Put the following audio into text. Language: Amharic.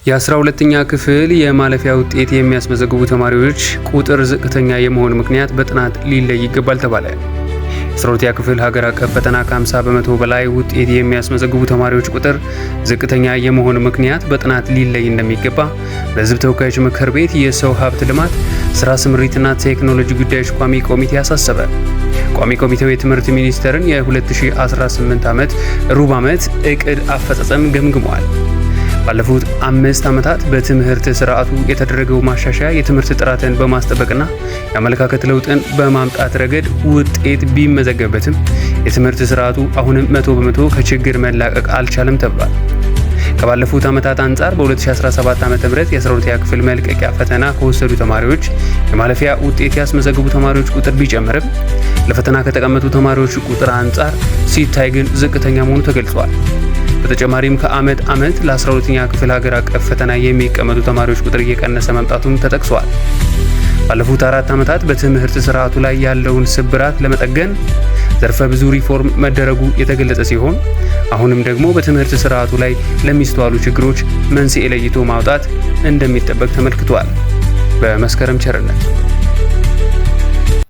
የ12ኛ ክፍል የማለፊያ ውጤት የሚያስመዘግቡ ተማሪዎች ቁጥር ዝቅተኛ የመሆን ምክንያት በጥናት ሊለይ ይገባል ተባለ። የ12ኛ ክፍል ሀገር አቀፍ ፈተና ከ50 በመቶ በላይ ውጤት የሚያስመዘግቡ ተማሪዎች ቁጥር ዝቅተኛ የመሆን ምክንያት በጥናት ሊለይ እንደሚገባ በሕዝብ ተወካዮች ምክር ቤት የሰው ሀብት ልማት ስራ ስምሪትና ቴክኖሎጂ ጉዳዮች ቋሚ ኮሚቴ አሳሰበ። ቋሚ ኮሚቴው የትምህርት ሚኒስቴርን የ2018 ሩብ ዓመት እቅድ አፈጻጸም ገምግሟል። ባለፉት 5 ዓመታት በትምህርት ስርዓቱ የተደረገው ማሻሻያ የትምህርት ጥራትን በማስጠበቅና የአመለካከት ለውጥን በማምጣት ረገድ ውጤት ቢመዘገብበትም የትምህርት ስርዓቱ አሁንም 100% ከችግር መላቀቅ አልቻለም ተብሏል። ከባለፉት ዓመታት አንጻር በ2017 ዓ.ም የ12ኛ ክፍል መልቀቂያ ፈተና ከወሰዱ ተማሪዎች የማለፊያ ውጤት ያስመዘግቡ ተማሪዎች ቁጥር ቢጨምርም ለፈተና ከተቀመጡ ተማሪዎች ቁጥር አንጻር ሲታይ ግን ዝቅተኛ መሆኑ ተገልጿል። በተጨማሪም ከዓመት ዓመት ለ12ኛ ክፍል ሀገር አቀፍ ፈተና የሚቀመጡ ተማሪዎች ቁጥር እየቀነሰ መምጣቱም ተጠቅሷል። ባለፉት 4 ዓመታት በትምህርት ስርዓቱ ላይ ያለውን ስብራት ለመጠገን ዘርፈ ብዙ ሪፎርም መደረጉ የተገለጸ ሲሆን አሁንም ደግሞ በትምህርት ስርዓቱ ላይ ለሚስተዋሉ ችግሮች መንስኤ ለይቶ ማውጣት እንደሚጠበቅ ተመልክቷል። በመስከረም ቸርነት